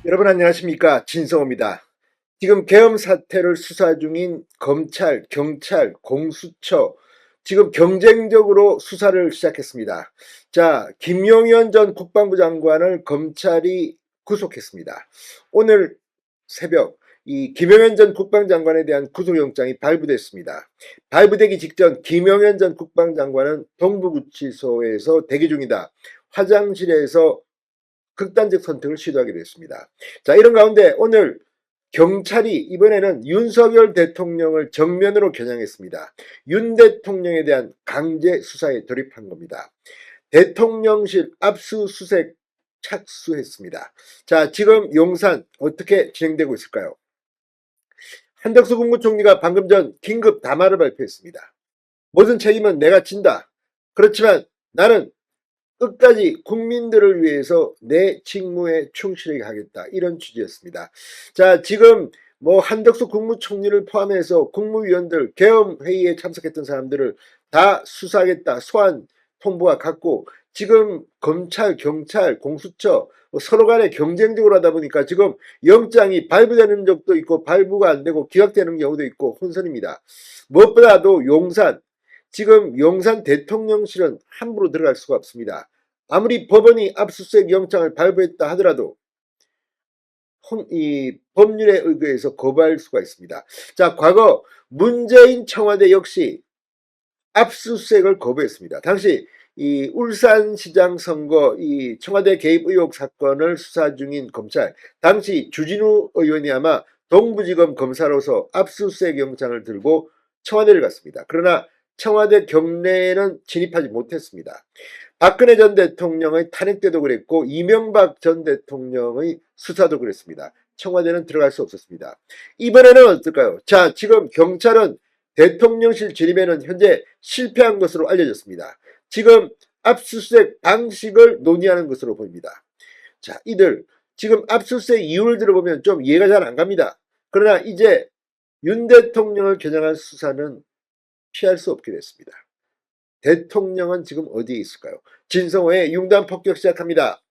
여러분 안녕하십니까, 진성호입니다. 지금 계엄 사태를 수사 중인 검찰, 경찰, 공수처 지금 경쟁적으로 수사를 시작했습니다. 자, 김용현 전 국방부 장관을 검찰이 구속했습니다. 오늘 새벽 이 김용현 전 국방장관에 대한 구속영장이 발부됐습니다. 발부되기 직전 김용현 전 국방장관은 동부구치소에서 대기 중이다. 화장실에서 극단적 선택을 시도하게 됐습니다. 자, 이런 가운데 오늘 경찰이 이번에는 윤석열 대통령을 정면으로 겨냥했습니다. 윤 대통령에 대한 강제 수사에 돌입한 겁니다. 대통령실 압수수색 착수했습니다. 자, 지금 용산 어떻게 진행되고 있을까요? 한덕수 국무총리가 방금 전 긴급 담화를 발표했습니다. 모든 책임은 내가 진다. 그렇지만 나는 끝까지 국민들을 위해서 내 직무에 충실하게 하겠다. 이런 취지였습니다. 자, 지금 뭐 한덕수 국무총리를 포함해서 국무위원들, 계엄회의에 참석했던 사람들을 다 수사하겠다. 소환 통보가 갔고, 지금 검찰, 경찰, 공수처 서로 간에 경쟁적으로 하다 보니까 지금 영장이 발부되는 적도 있고 발부가 안 되고 기각되는 경우도 있고 혼선입니다. 무엇보다도 용산, 지금 용산 대통령실은 함부로 들어갈 수가 없습니다. 아무리 법원이 압수수색 영장을 발부했다 하더라도 이 법률에 의거해서 거부할 수가 있습니다. 자, 과거 문재인 청와대 역시 압수수색을 거부했습니다. 당시 이 울산시장 선거 이 청와대 개입 의혹 사건을 수사 중인 검찰, 당시 주진우 의원이 아마 동부지검 검사로서 압수수색 영장을 들고 청와대를 갔습니다. 그러나 청와대 경내에는 진입하지 못했습니다. 박근혜 전 대통령의 탄핵 때도 그랬고 이명박 전 대통령의 수사도 그랬습니다. 청와대는 들어갈 수 없었습니다. 이번에는 어떨까요? 자, 지금 경찰은 대통령실 진입에는 현재 실패한 것으로 알려졌습니다. 지금 압수수색 방식을 논의하는 것으로 보입니다. 자, 이들 지금 압수수색 이유를 들어보면 좀 이해가 잘 안 갑니다. 그러나 이제 윤 대통령을 겨냥한 수사는 피할 수 없게 됐습니다. 대통령은 지금 어디에 있을까요? 진성호의 융단 폭격 시작합니다.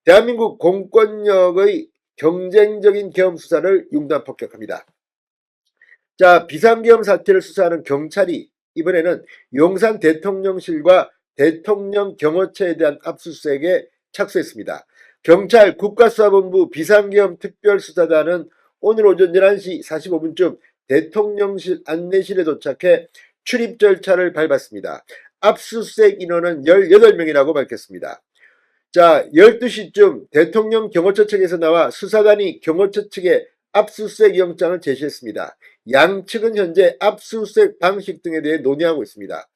대한민국 공권력의 경쟁적인 계엄 수사를 융단 폭격합니다. 자, 비상계엄 사태를 수사하는 경찰이 이번에는 용산 대통령실과 대통령 경호처에 대한 압수수색에 착수했습니다. 경찰 국가수사본부 비상계엄 특별수사단은 오늘 오전 11시 45분쯤 대통령실 안내실에 도착해 출입 절차를 밟았습니다. 압수수색 인원은 18명이라고 밝혔습니다. 자, 12시쯤 대통령 경호처 측에서 나와 수사단이 경호처 측에 압수수색 영장을 제시했습니다. 양측은 현재 압수수색 방식 등에 대해 논의하고 있습니다.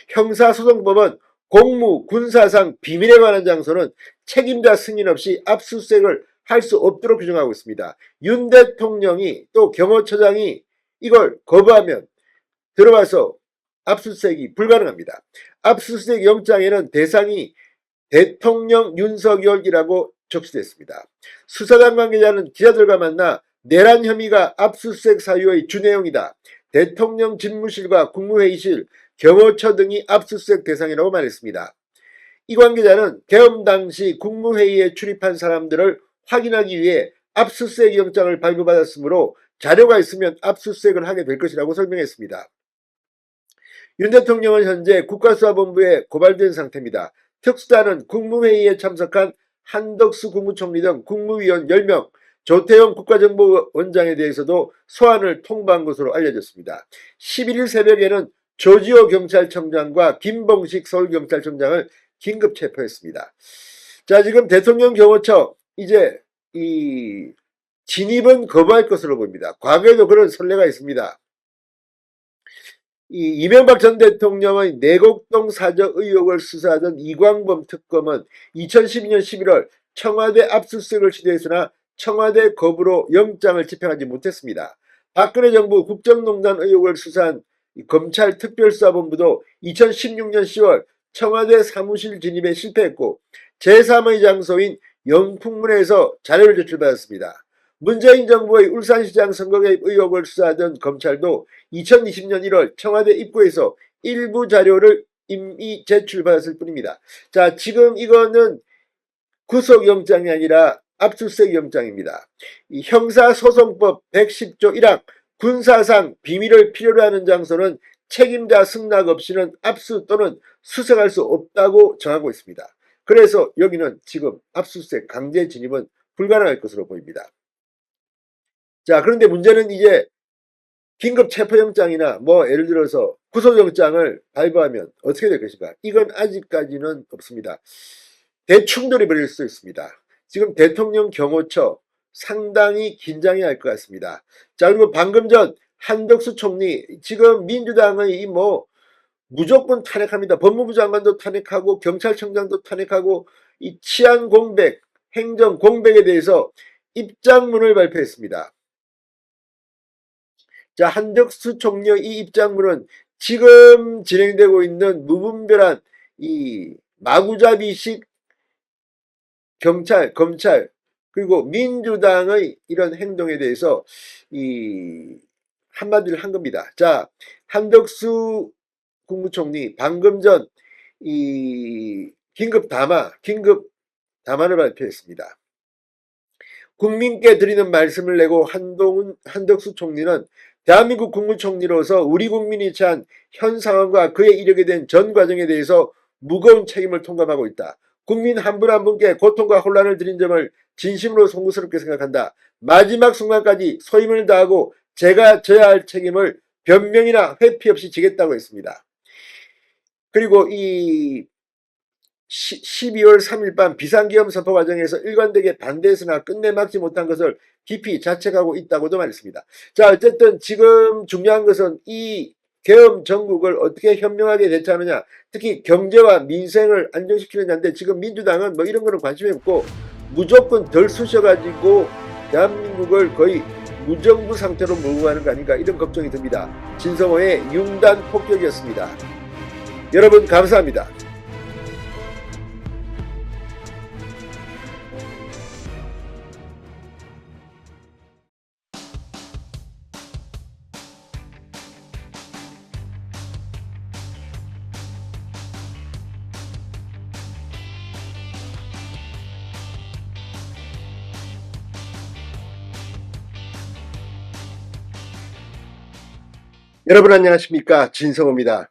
형사소송법은 공무, 군사상 비밀에 관한 장소는 책임자 승인 없이 압수수색을 할 수 없도록 규정하고 있습니다. 윤 대통령이 또 경호처장이 이걸 거부하면 들어와서 압수수색이 불가능합니다. 압수수색 영장에는 대상이 대통령 윤석열이라고 적시됐습니다. 수사단 관계자는 기자들과 만나 내란 혐의가 압수수색 사유의 주내용이다. 대통령 집무실과 국무회의실, 경호처 등이 압수수색 대상이라고 말했습니다. 이 관계자는 계엄 당시 국무회의에 출입한 사람들을 확인하기 위해 압수수색 영장을 발부받았으므로 자료가 있으면 압수수색을 하게 될 것이라고 설명했습니다. 윤 대통령은 현재 국가수사본부에 고발된 상태입니다. 특수단은 국무회의에 참석한 한덕수 국무총리 등 국무위원 10명, 조태용 국가정보원장에 대해서도 소환을 통보한 것으로 알려졌습니다. 11일 새벽에는 조지호 경찰청장과 김봉식 서울경찰청장을 긴급 체포했습니다. 자, 지금 대통령 경호처 이제 이 진입은 거부할 것으로 보입니다. 과거에도 그런 선례가 있습니다. 이명박 전 대통령의 내곡동 사저 의혹을 수사하던 이광범 특검은 2012년 11월 청와대 압수수색을 시도했으나 청와대 거부로 영장을 집행하지 못했습니다. 박근혜 정부 국정농단 의혹을 수사한 검찰 특별수사본부도 2016년 10월 청와대 사무실 진입에 실패했고 제3의 장소인 영풍문에서 자료를 제출받았습니다. 문재인 정부의 울산시장 선거 개입 의혹을 수사하던 검찰도 2020년 1월 청와대 입구에서 일부 자료를 이미 제출받았을 뿐입니다. 자, 지금 이거는 구속영장이 아니라 압수수색 영장입니다. 이 형사소송법 110조 1항 군사상 비밀을 필요로 하는 장소는 책임자 승낙 없이는 압수 또는 수색할 수 없다고 정하고 있습니다. 그래서 여기는 지금 압수수색 강제 진입은 불가능할 것으로 보입니다. 자, 그런데 문제는 이제 긴급 체포영장이나 뭐 예를 들어서 구속영장을 발부하면 어떻게 될 것인가? 이건 아직까지는 없습니다. 대충돌이 벌일 수 있습니다. 지금 대통령 경호처 상당히 긴장해야 할 것 같습니다. 자, 그리고 방금 전 한덕수 총리 지금 민주당의 뭐 무조건 탄핵합니다. 법무부 장관도 탄핵하고 경찰청장도 탄핵하고 이 치안 공백, 행정 공백에 대해서 입장문을 발표했습니다. 자, 한덕수 총리의 이 입장문은 지금 진행되고 있는 무분별한 이 마구잡이식 경찰, 검찰, 그리고 민주당의 이런 행동에 대해서 이 한마디를 한 겁니다. 자, 한덕수 국무총리 방금 전 이 긴급 담화를 발표했습니다. 국민께 드리는 말씀을 내고 한덕수 총리는 대한민국 국무총리로서 우리 국민이 처한 현 상황과 그에 이르게 된 전 과정에 대해서 무거운 책임을 통감하고 있다. 국민 한 분 한 분께 고통과 혼란을 드린 점을 진심으로 송구스럽게 생각한다. 마지막 순간까지 소임을 다하고 제가 져야 할 책임을 변명이나 회피 없이 지겠다고 했습니다. 그리고 이 12월 3일 밤 비상계엄 선포 과정에서 일관되게 반대했으나 끝내 막지 못한 것을 깊이 자책하고 있다고도 말했습니다. 자, 어쨌든 지금 중요한 것은 이 계엄 정국을 어떻게 현명하게 대처하느냐, 특히 경제와 민생을 안정시키느냐인데 지금 민주당은 뭐 이런 거는 관심이 없고 무조건 덜 쑤셔가지고 대한민국을 거의 무정부 상태로 몰고 가는 거 아닌가 이런 걱정이 듭니다. 진성호의 융단 폭격이었습니다. 여러분 감사합니다. 여러분 안녕하십니까, 진성호입니다.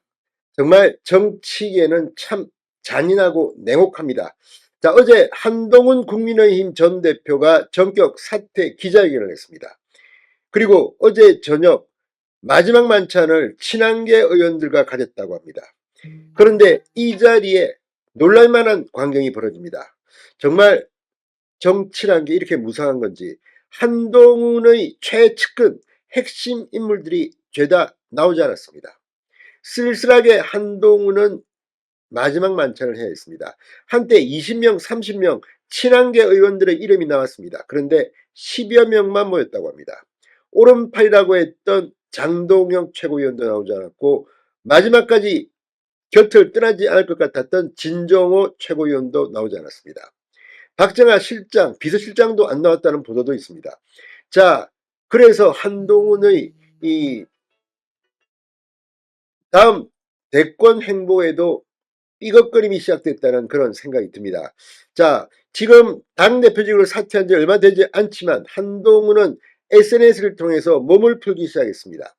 정말 정치계는 참 잔인하고 냉혹합니다. 자, 어제 한동훈 국민의힘 전 대표가 전격 사퇴 기자회견을 했습니다. 그리고 어제 저녁 마지막 만찬을 친한계 의원들과 가졌다고 합니다. 그런데 이 자리에 놀랄만한 광경이 벌어집니다. 정말 정치란 게 이렇게 무상한 건지 한동훈의 최측근 핵심 인물들이 죄다 나오지 않았습니다. 쓸쓸하게 한동훈은 마지막 만찬을 해야 했습니다. 한때 20명, 30명 친한계 의원들의 이름이 나왔습니다. 그런데 10여 명만 모였다고 합니다. 오른팔이라고 했던 장동영 최고위원도 나오지 않았고 마지막까지 곁을 떠나지 않을 것 같았던 진정호 최고위원도 나오지 않았습니다. 박정아 실장, 비서실장도 안 나왔다는 보도도 있습니다. 자, 그래서 한동훈의 이 다음 대권 행보에도 삐걱거림이 시작됐다는 그런 생각이 듭니다. 자, 지금 당대표직으로 사퇴한 지 얼마 되지 않지만 한동훈은 SNS를 통해서 몸을 풀기 시작했습니다.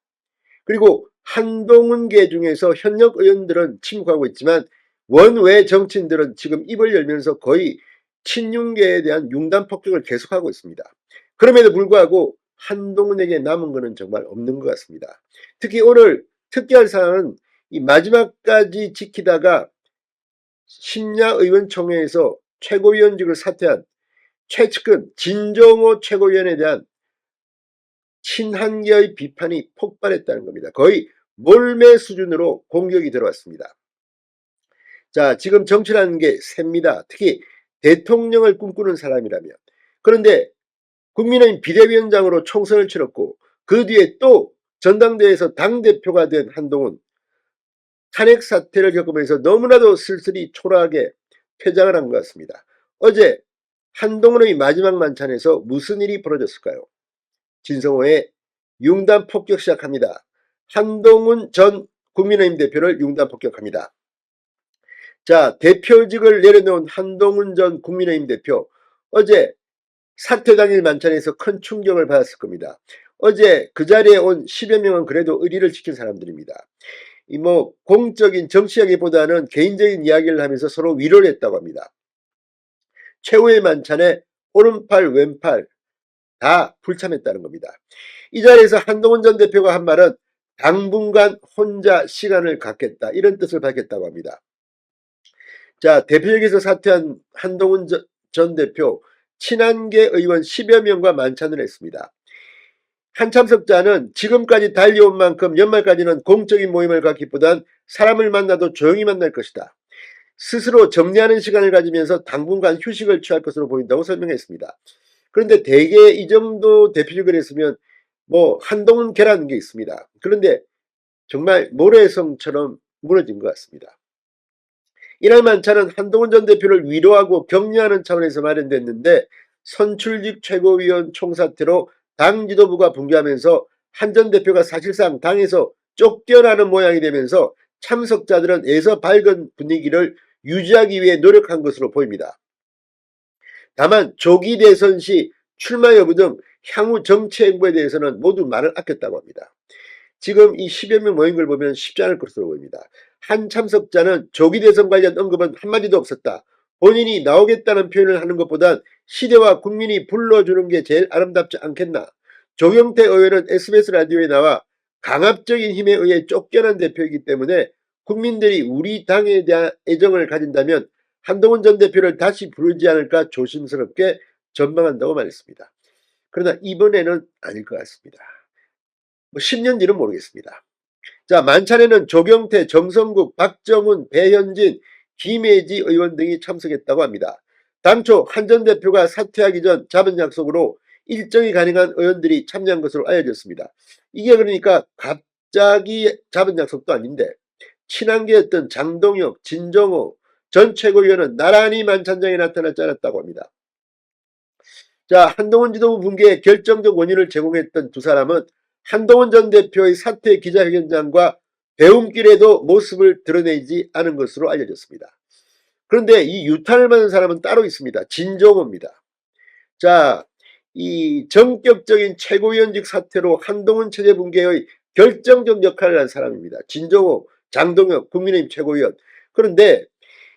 그리고 한동훈계 중에서 현역 의원들은 침묵하고 있지만 원외 정치인들은 지금 입을 열면서 거의 친윤계에 대한 융단 폭격을 계속하고 있습니다. 그럼에도 불구하고 한동훈에게 남은 것은 정말 없는 것 같습니다. 특히 오늘 특이한 사항은 이 마지막까지 지키다가 심야의원총회에서 최고위원직을 사퇴한 최측근 진정호 최고위원에 대한 친한계의 비판이 폭발했다는 겁니다. 거의 몰매 수준으로 공격이 들어왔습니다. 자, 지금 정치라는 게 셉니다. 특히 대통령을 꿈꾸는 사람이라면. 그런데 국민의힘 비대위원장으로 총선을 치렀고 그 뒤에 또 전당대회에서 당대표가 된 한동훈 탄핵 사태를 겪으면서 너무나도 쓸쓸히 초라하게 퇴장을 한 것 같습니다. 어제 한동훈의 마지막 만찬에서 무슨 일이 벌어졌을까요? 진성호의 융단 폭격 시작합니다. 한동훈 전 국민의힘 대표를 융단 폭격합니다. 자, 대표직을 내려놓은 한동훈 전 국민의힘 대표 어제 사퇴 당일 만찬에서 큰 충격을 받았을 겁니다. 어제 그 자리에 온 10여 명은 그래도 의리를 지킨 사람들입니다. 이 뭐 공적인 정치하기보다는 개인적인 이야기를 하면서 서로 위로를 했다고 합니다. 최후의 만찬에 오른팔 왼팔 다 불참했다는 겁니다. 이 자리에서 한동훈 전 대표가 한 말은 당분간 혼자 시간을 갖겠다 이런 뜻을 밝혔다고 합니다. 자, 대표직에서 사퇴한 한동훈 전 대표 친한계 의원 10여 명과 만찬을 했습니다. 한 참석자는 지금까지 달려온 만큼 연말까지는 공적인 모임을 갖기보단 사람을 만나도 조용히 만날 것이다. 스스로 정리하는 시간을 가지면서 당분간 휴식을 취할 것으로 보인다고 설명했습니다. 그런데 대개 이 정도 대표직을 했으면 뭐 한동훈 계라는 게 있습니다. 그런데 정말 모래성처럼 무너진 것 같습니다. 이날 만찬은 한동훈 전 대표를 위로하고 격려하는 차원에서 마련됐는데 선출직 최고위원 총사태로 당 지도부가 붕괴하면서 한 전 대표가 사실상 당에서 쫓겨나는 모양이 되면서 참석자들은 애서 밝은 분위기를 유지하기 위해 노력한 것으로 보입니다. 다만 조기 대선 시 출마 여부 등 향후 정치 행보에 대해서는 모두 말을 아꼈다고 합니다. 지금 이 10여 명 모인 걸 보면 쉽지 않을 것으로 보입니다. 한 참석자는 조기 대선 관련 언급은 한마디도 없었다. 본인이 나오겠다는 표현을 하는 것보단 시대와 국민이 불러주는 게 제일 아름답지 않겠나. 조경태 의원은 SBS 라디오에 나와 강압적인 힘에 의해 쫓겨난 대표이기 때문에 국민들이 우리 당에 대한 애정을 가진다면 한동훈 전 대표를 다시 부르지 않을까 조심스럽게 전망한다고 말했습니다. 그러나 이번에는 아닐 것 같습니다. 뭐 10년 뒤는 모르겠습니다. 자, 만찬에는 조경태, 정성국, 박정훈, 배현진, 김혜지 의원 등이 참석했다고 합니다. 당초 한 전 대표가 사퇴하기 전 잡은 약속으로 일정이 가능한 의원들이 참여한 것으로 알려졌습니다. 이게 그러니까 갑자기 잡은 약속도 아닌데 친한계였던 장동혁, 진정호 전 최고위원은 나란히 만찬장에 나타나지 않았다고 합니다. 자, 한동훈 지도부 붕괴의 결정적 원인을 제공했던 두 사람은 한동훈 전 대표의 사퇴 기자회견장과 배움길에도 모습을 드러내지 않은 것으로 알려졌습니다. 그런데 이 유탄을 받은 사람은 따로 있습니다. 진정호입니다. 자, 이 전격적인 최고위원직 사퇴로 한동훈 체제 붕괴의 결정적 역할을 한 사람입니다. 진정호, 장동혁 국민의힘 최고위원. 그런데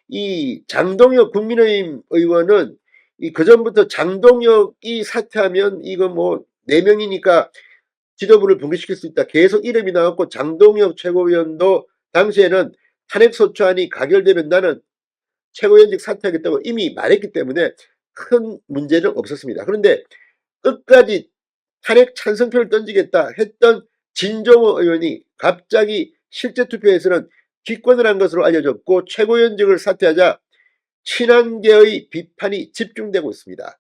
이 장동혁 국민의힘 의원은 이 그전부터 장동혁이 사퇴하면 이거 뭐 4명이니까 지도부를 붕괴시킬 수 있다. 계속 이름이 나왔고 장동혁 최고위원도 당시에는 탄핵소추안이 가결되면 나는 최고위원직 사퇴하겠다고 이미 말했기 때문에 큰 문제는 없었습니다. 그런데 끝까지 탄핵 찬성표를 던지겠다 했던 진정호 의원이 갑자기 실제 투표에서는 기권을 한 것으로 알려졌고 최고위원직을 사퇴하자 친한계의 비판이 집중되고 있습니다.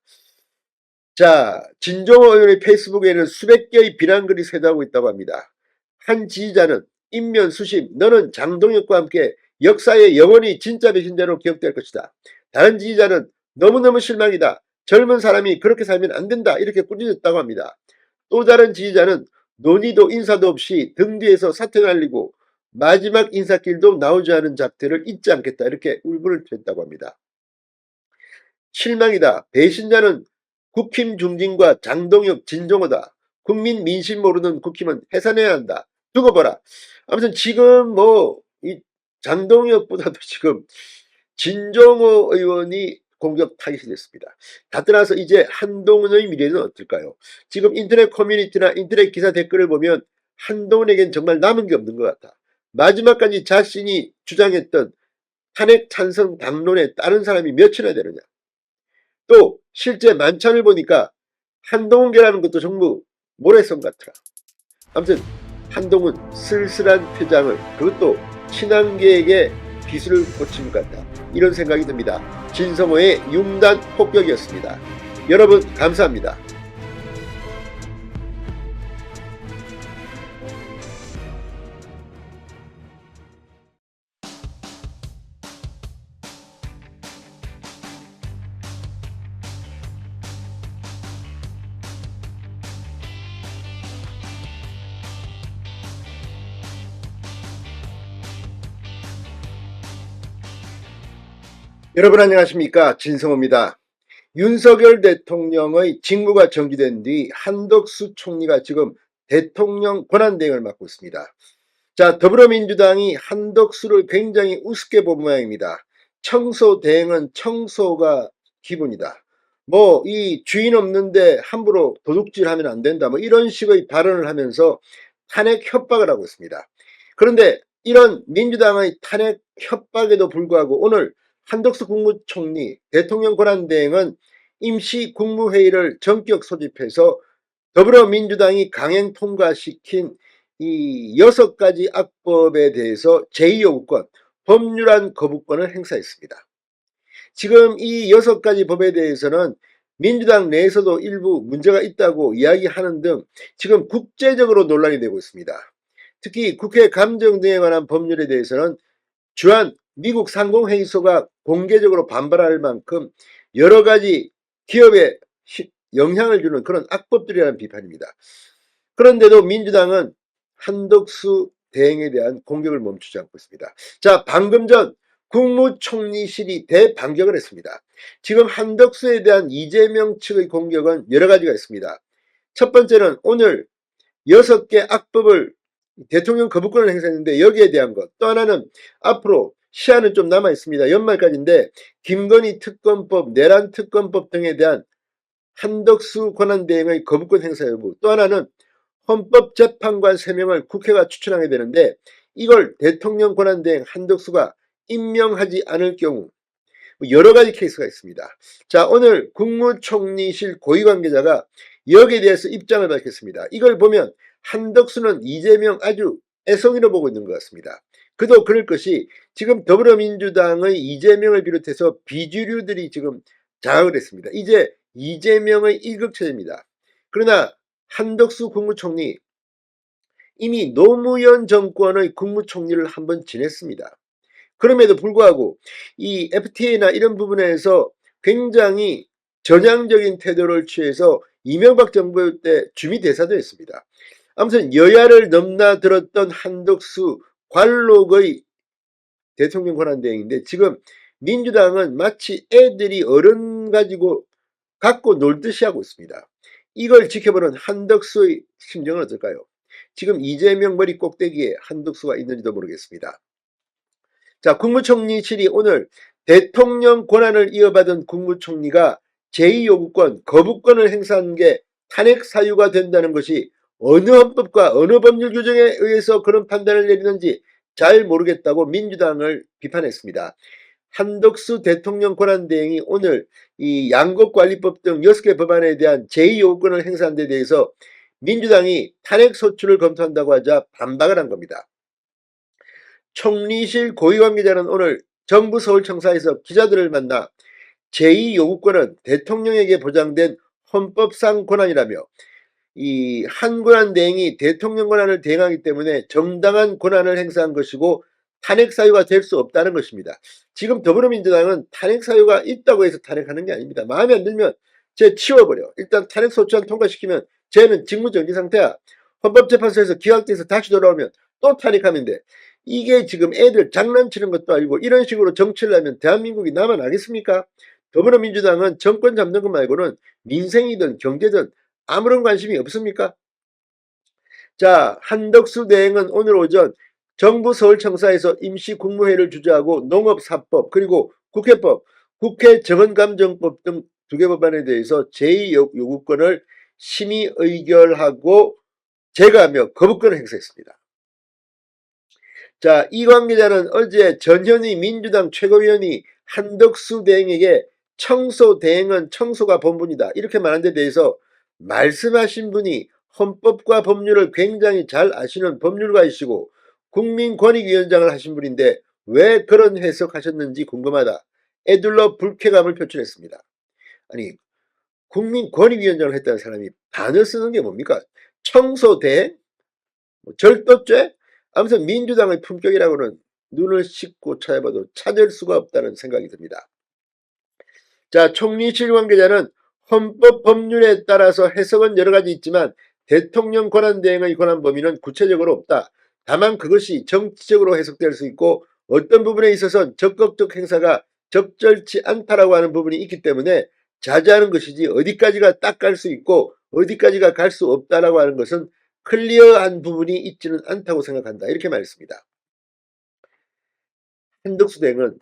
자, 진정호 의원의 페이스북에는 수백 개의 비난글이 쇄도하고 있다고 합니다. 한 지지자는 인면 수심 너는 장동혁과 함께 역사에 영원히 진짜 배신자로 기억될 것이다. 다른 지지자는 너무너무 실망이다. 젊은 사람이 그렇게 살면 안 된다. 이렇게 꾸짖었다고 합니다. 또 다른 지지자는 논의도 인사도 없이 등 뒤에서 사퇴 날리고 마지막 인사길도 나오지 않은 작태를 잊지 않겠다. 이렇게 울분을 토했다고 합니다. 실망이다. 배신자는 국힘 중진과 장동혁, 진정호다. 국민 민심 모르는 국힘은 해산해야 한다. 두고 봐라. 아무튼 지금 뭐 이 장동혁보다도 지금 진정호 의원이 공격 타깃이 됐습니다. 다 떠나서 이제 한동훈의 미래는 어떨까요? 지금 인터넷 커뮤니티나 인터넷 기사 댓글을 보면 한동훈에겐 정말 남은 게 없는 것 같아. 마지막까지 자신이 주장했던 탄핵 찬성 당론에 따른 사람이 몇이나 되느냐. 또 실제 만찬을 보니까 한동훈계라는 것도 전부 모래성 같더라. 아무튼 한동훈 쓸쓸한 퇴장을 그것도 친한계에게 빚을 꽂힌 것 같다. 이런 생각이 듭니다. 진성호의 융단 폭격이었습니다. 여러분 감사합니다. 여러분 안녕하십니까, 진성호입니다. 윤석열 대통령의 직무가 정지된 뒤 한덕수 총리가 지금 대통령 권한대행을 맡고 있습니다. 자, 더불어민주당이 한덕수를 굉장히 우습게 본 모양입니다. 청소대행은 청소가 기본이다. 뭐 이 주인 없는데 함부로 도둑질하면 안 된다. 뭐 이런 식의 발언을 하면서 탄핵 협박을 하고 있습니다. 그런데 이런 민주당의 탄핵 협박에도 불구하고 오늘 한덕수 국무총리 대통령 권한대행은 임시 국무회의를 전격 소집해서 더불어민주당이 강행 통과시킨 이 6가지 악법에 대해서 제2요구권, 법률안 거부권을 행사했습니다. 지금 이 6가지 법에 대해서는 민주당 내에서도 일부 문제가 있다고 이야기하는 등 지금 국제적으로 논란이 되고 있습니다. 특히 국회 감정 등에 관한 법률에 대해서는 주한 미국 상공회의소가 공개적으로 반발할 만큼 여러 가지 기업에 영향을 주는 그런 악법들이라는 비판입니다. 그런데도 민주당은 한덕수 대행에 대한 공격을 멈추지 않고 있습니다. 자, 방금 전 국무총리실이 대반격을 했습니다. 지금 한덕수에 대한 이재명 측의 공격은 여러 가지가 있습니다. 첫 번째는 오늘 6개 악법을 대통령 거부권을 행사했는데 여기에 대한 것. 또 하나는 앞으로 시한은 좀 남아 있습니다. 연말까지인데 김건희 특검법, 내란 특검법 등에 대한 한덕수 권한대행의 거부권 행사 여부. 또 하나는 헌법재판관 3명을 국회가 추천하게 되는데 이걸 대통령 권한대행 한덕수가 임명하지 않을 경우 여러 가지 케이스가 있습니다. 자, 오늘 국무총리실 고위관계자가 여기에 대해서 입장을 밝혔습니다. 이걸 보면 한덕수는 이재명 아주 애송이로 보고 있는 것 같습니다. 그도 그럴 것이 지금 더불어민주당의 이재명을 비롯해서 비주류들이 지금 장악을 했습니다. 이제 이재명의 일극체제입니다. 그러나 한덕수 국무총리 이미 노무현 정권의 국무총리를 한번 지냈습니다. 그럼에도 불구하고 이 FTA나 이런 부분에서 굉장히 전향적인 태도를 취해서 이명박 정부 때 주미 대사도 했습니다. 아무튼 여야를 넘나들었던 한덕수 관록의 대통령 권한대행인데 지금 민주당은 마치 애들이 어른 가지고 갖고 놀듯이 하고 있습니다. 이걸 지켜보는 한덕수의 심정은 어떨까요? 지금 이재명 머리 꼭대기에 한덕수가 있는지도 모르겠습니다. 자, 국무총리실이 오늘 대통령 권한을 이어받은 국무총리가 제2요구권, 거부권을 행사한 게 탄핵 사유가 된다는 것이 어느 헌법과 어느 법률 규정에 의해서 그런 판단을 내리는지 잘 모르겠다고 민주당을 비판했습니다. 한덕수 대통령 권한대행이 오늘 이 양곡관리법 등 6개 법안에 대한 제2요구권을 행사한 데 대해서 민주당이 탄핵 소추를 검토한다고 하자 반박을 한 겁니다. 총리실 고위관계자는 오늘 정부 서울청사에서 기자들을 만나 제2요구권은 대통령에게 보장된 헌법상 권한이라며 이 한 권한 대행이 대통령 권한을 대행하기 때문에 정당한 권한을 행사한 것이고 탄핵 사유가 될 수 없다는 것입니다. 지금 더불어민주당은 탄핵 사유가 있다고 해서 탄핵하는 게 아닙니다. 마음에 안 들면 쟤 치워버려. 일단 탄핵 소추안 통과시키면 쟤는 직무정지 상태야. 헌법재판소에서 기각돼서 다시 돌아오면 또 탄핵하면 돼. 이게 지금 애들 장난치는 것도 아니고 이런 식으로 정치를 하면 대한민국이 남아나겠습니까? 더불어민주당은 정권 잡는 것 말고는 민생이든 경제든 아무런 관심이 없습니까? 자, 한덕수 대행은 오늘 오전 정부 서울청사에서 임시국무회의를 주재하고 농업사법 그리고 국회법, 국회 정언감정법 등 2개 법안에 대해서 제2요구권을 심의 의결하고 제거하며 거부권을 행사했습니다. 자, 이 관계자는 어제 전현희 민주당 최고위원이 한덕수 대행에게 청소 대행은 청소가 본분이다 이렇게 말한 데 대해서 말씀하신 분이 헌법과 법률을 굉장히 잘 아시는 법률가이시고 국민권익위원장을 하신 분인데 왜 그런 해석하셨는지 궁금하다. 에둘러 불쾌감을 표출했습니다. 아니, 국민권익위원장을 했다는 사람이 단어 쓰는 게 뭡니까? 청소대행? 절도죄? 아무튼 민주당의 품격이라고는 눈을 씻고 찾아봐도 찾을 수가 없다는 생각이 듭니다. 자, 총리실 관계자는 헌법 법률에 따라서 해석은 여러 가지 있지만 대통령 권한대행의 권한 범위는 구체적으로 없다. 다만 그것이 정치적으로 해석될 수 있고 어떤 부분에 있어서 적극적 행사가 적절치 않다라고 하는 부분이 있기 때문에 자제하는 것이지 어디까지가 딱 갈 수 있고 어디까지가 갈 수 없다라고 하는 것은 클리어한 부분이 있지는 않다고 생각한다. 이렇게 말했습니다. 한덕수 대행은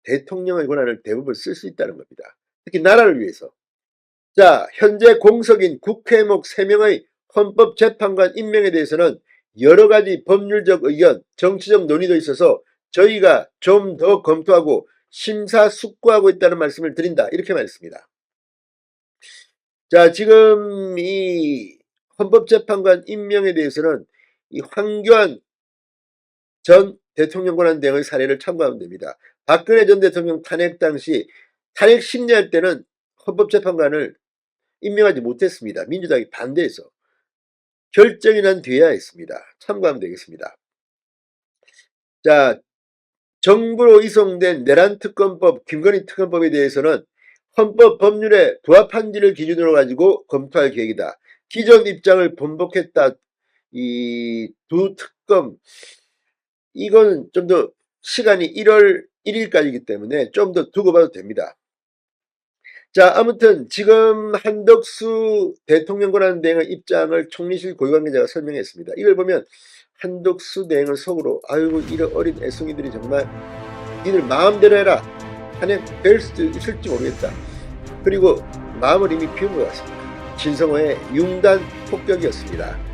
대통령의 권한을 대부분 쓸 수 있다는 겁니다. 특히 나라를 위해서. 자, 현재 공석인 국회목 3명의 헌법재판관 임명에 대해서는 여러 가지 법률적 의견, 정치적 논의도 있어서 저희가 좀 더 검토하고 심사숙고하고 있다는 말씀을 드린다. 이렇게 말했습니다. 자, 지금 이 헌법재판관 임명에 대해서는 이 황교안 전 대통령 권한 대행의 사례를 참고하면 됩니다. 박근혜 전 대통령 탄핵 당시 탄핵 심리할 때는 헌법재판관을 임명하지 못했습니다. 민주당이 반대해서. 결정이 난 뒤에야 했습니다. 참고하면 되겠습니다. 자, 정부로 이송된 내란특검법, 김건희 특검법에 대해서는 헌법 법률에 부합한지를 기준으로 가지고 검토할 계획이다. 기존 입장을 번복했다. 이 두 특검, 이건 좀 더 시간이 1월 1일까지이기 때문에 좀 더 두고 봐도 됩니다. 자, 아무튼 지금 한덕수 대통령 권한 대행의 입장을 총리실 고위관계자가 설명했습니다. 이걸 보면 한덕수 대행은 속으로 아이고 이런 어린 애송이들이 정말 니들 마음대로 해라. 탄핵될 수도 있을지 모르겠다. 그리고 마음을 이미 비운 것 같습니다. 진성호의 융단 폭격이었습니다.